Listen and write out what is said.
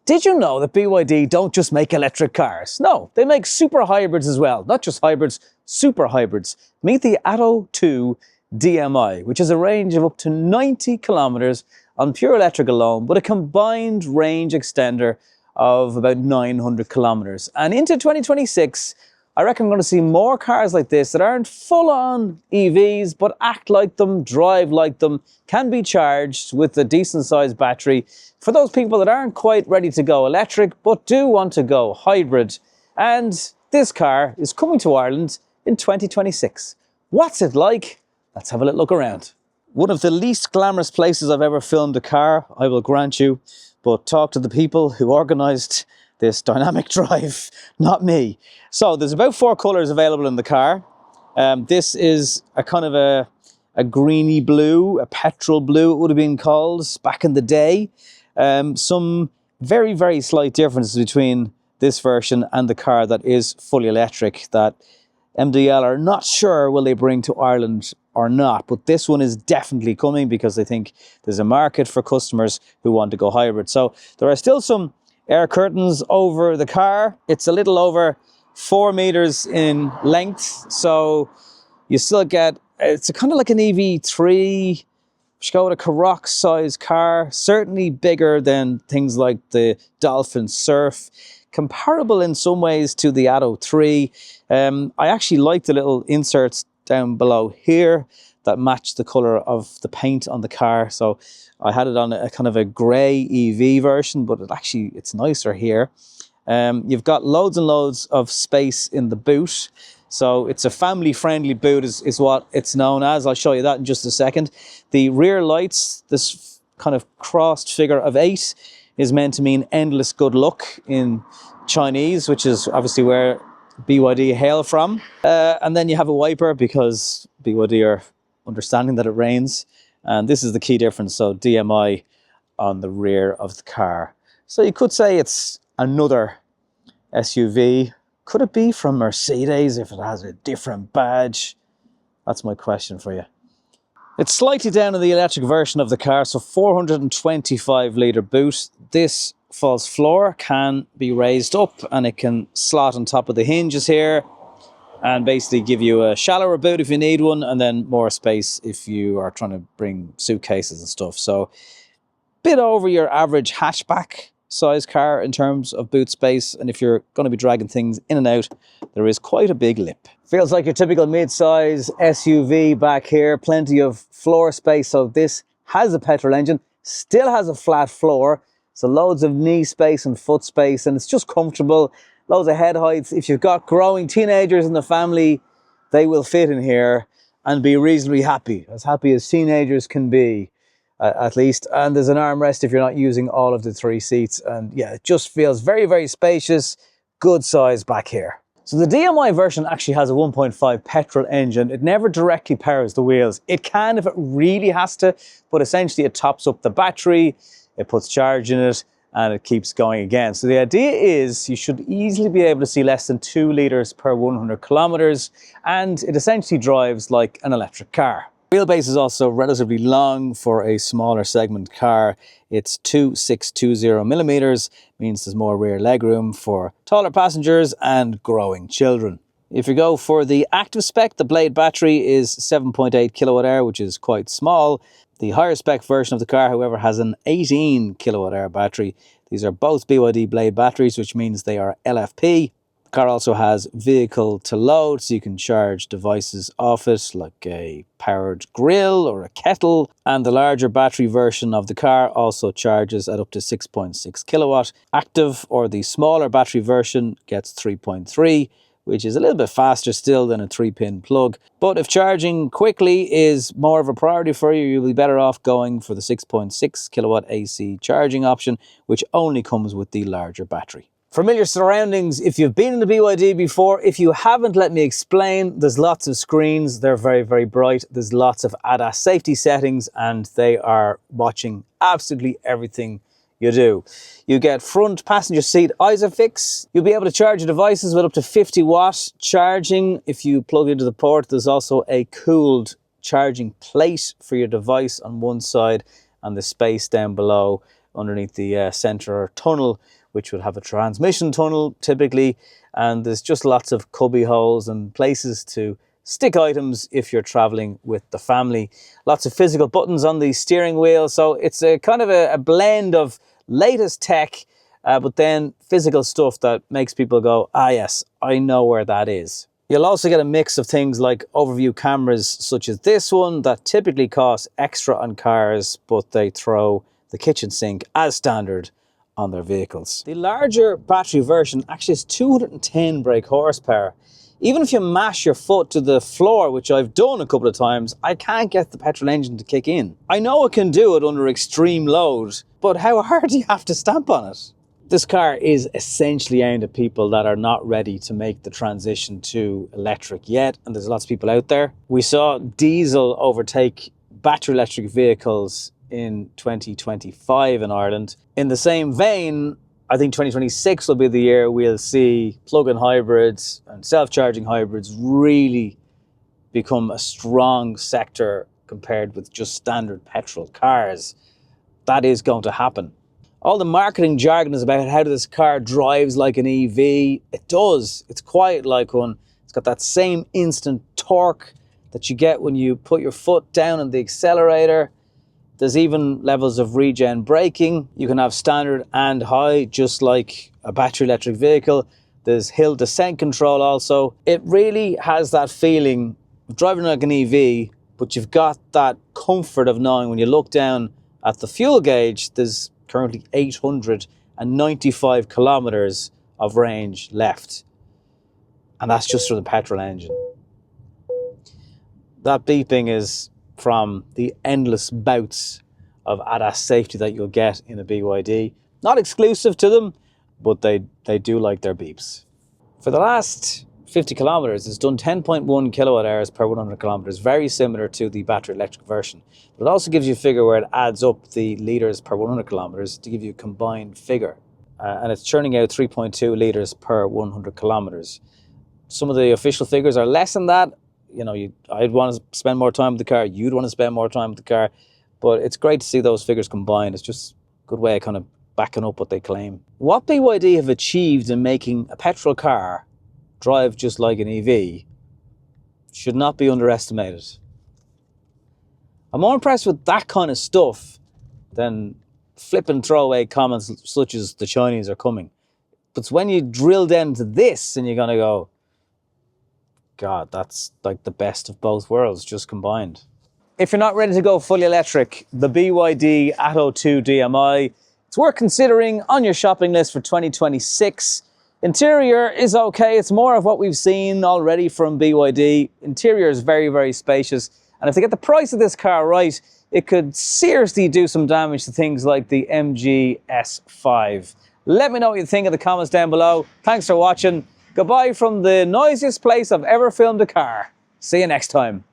Did you know that BYD don't just make electric cars? No, they make super hybrids as well. Not just hybrids, super hybrids. Meet the Atto 2 DMI, which has a range of up to 90 kilometers on pure electric alone, but a combined range extender of about 900 kilometers. And into 2026, I reckon we're going to see more cars like this that aren't full-on EVs, but act like them, drive like them, can be charged with a decent-sized battery for those people that aren't quite ready to go electric, but do want to go hybrid. And this car is coming to Ireland in 2026. What's it like? Let's have a little look around. One of the least glamorous places I've ever filmed a car, I will grant you, but talk to the people who organised this dynamic drive, not me. So there's about 4 colours available in the car. This is a kind of a greeny blue, a petrol blue it would have been called back in the day. Some very, very slight differences between this version and the car that is fully electric that MDL are not sure will they bring to Ireland or not, but this one is definitely coming because they think there's a market for customers who want to go hybrid. So there are still some air curtains over the car. It's a little over 4 meters in length, so you still get, it's a kind of like an EV3, which go with a Karoq size car, certainly bigger than things like the Dolphin Surf, comparable in some ways to the Atto 3. I actually like the little inserts down below here that match the color of the paint on the car. So I had it on a kind of a gray EV version, but it's nicer here. You've got loads and loads of space in the boot. So it's a family-friendly boot is what it's known as. I'll show you that in just a second. The rear lights, this kind of crossed figure of 8 is meant to mean endless good luck in Chinese, which is obviously where BYD hail from. And then you have a wiper because BYD are understanding that it rains. And this is the key difference. So DMI on the rear of the car. So you could say it's another SUV. Could it be from Mercedes if it has a different badge? That's my question for you. It's slightly down in the electric version of the car, so 425 litre boot. This false floor can be raised up and it can slot on top of the hinges here and basically give you a shallower boot if you need one, and then more space if you are trying to bring suitcases and stuff. So bit over your average hatchback size car in terms of boot space, and if you're going to be dragging things in and out, there is quite a big lip. Feels like your typical mid-size SUV back here, plenty of floor space. So this has a petrol engine, still has a flat floor, so loads of knee space and foot space, and it's just comfortable. Loads of head heights. If you've got growing teenagers in the family, they will fit in here and be reasonably happy as teenagers can be. At least. And there's an armrest if you're not using all of the 3 seats. And yeah, it just feels very, very spacious, good size back here. So the DMI version actually has a 1.5 petrol engine. It never directly powers the wheels. It can if it really has to, but essentially it tops up the battery, it puts charge in it, and it keeps going again. So the idea is you should easily be able to see less than 2 litres per 100 kilometers, and it essentially drives like an electric car. Wheelbase is also relatively long for a smaller segment car. It's 2620 millimeters, means there's more rear legroom for taller passengers and growing children. If you go for the active spec, the Blade battery is 7.8 kilowatt hour, which is quite small. The higher spec version of the car, however, has an 18 kilowatt hour battery. These are both BYD Blade batteries, which means they are LFP. The car also has vehicle to load, so you can charge devices off it, like a powered grill or a kettle. And the larger battery version of the car also charges at up to 6.6 kilowatt. Active, or the smaller battery version, gets 3.3, which is a little bit faster still than a 3-pin plug. But if charging quickly is more of a priority for you, you'll be better off going for the 6.6 kilowatt AC charging option, which only comes with the larger battery. Familiar surroundings if you've been in the BYD before. If you haven't, let me explain. There's lots of screens. They're very, very bright. There's lots of ADAS safety settings, and they are watching absolutely everything you do. You get front passenger seat ISOFIX. You'll be able to charge your devices with up to 50 watt charging. If you plug into the port, there's also a cooled charging plate for your device on one side and the space down below underneath the centre tunnel, which would have a transmission tunnel typically. And there's just lots of cubby holes and places to stick items if you're traveling with the family. Lots of physical buttons on the steering wheel. So it's a kind of a blend of latest tech, but then physical stuff that makes people go, ah yes, I know where that is. You'll also get a mix of things like overview cameras such as this one that typically cost extra on cars, but they throw the kitchen sink as standard on their vehicles. The larger battery version actually has 210 brake horsepower. Even if you mash your foot to the floor, which I've done a couple of times, I can't get the petrol engine to kick in. I know it can do it under extreme load, but how hard do you have to stamp on it? This car is essentially aimed at people that are not ready to make the transition to electric yet, and there's lots of people out there. We saw diesel overtake battery electric vehicles in 2025 in Ireland. In the same vein, I think 2026 will be the year we'll see plug-in hybrids and self-charging hybrids really become a strong sector compared with just standard petrol cars. That is going to happen. All the marketing jargon is about how this car drives like an EV. It does. It's quiet like one. It's got that same instant torque that you get when you put your foot down on the accelerator. There's even levels of regen braking. You can have standard and high, just like a battery electric vehicle. There's hill descent control also. It really has that feeling of driving like an EV, but you've got that comfort of knowing when you look down at the fuel gauge, there's currently 895 kilometers of range left. And that's just from the petrol engine. That beeping is from the endless bouts of ADAS safety that you'll get in a BYD. Not exclusive to them, but they do like their beeps. For the last 50 kilometers, it's done 10.1 kilowatt hours per 100 kilometers, very similar to the battery electric version. But it also gives you a figure where it adds up the litres per 100 kilometers to give you a combined figure. And it's churning out 3.2 litres per 100 kilometers. Some of the official figures are less than that. You know, I'd want to spend more time with the car, you'd want to spend more time with the car, but it's great to see those figures combined. It's just a good way of kind of backing up what they claim. What BYD have achieved in making a petrol car drive just like an EV should not be underestimated. I'm more impressed with that kind of stuff than flip and throwaway comments such as the Chinese are coming. But it's when you drill down into this and you're going to go, God, that's like the best of both worlds just combined. If you're not ready to go fully electric, the BYD Atto 2 DMI, it's worth considering on your shopping list for 2026. Interior is okay. It's more of what we've seen already from BYD. Interior is very, very spacious. And if they get the price of this car right, it could seriously do some damage to things like the MG S5. Let me know what you think in the comments down below. Thanks for watching. Goodbye from the noisiest place I've ever filmed a car. See you next time.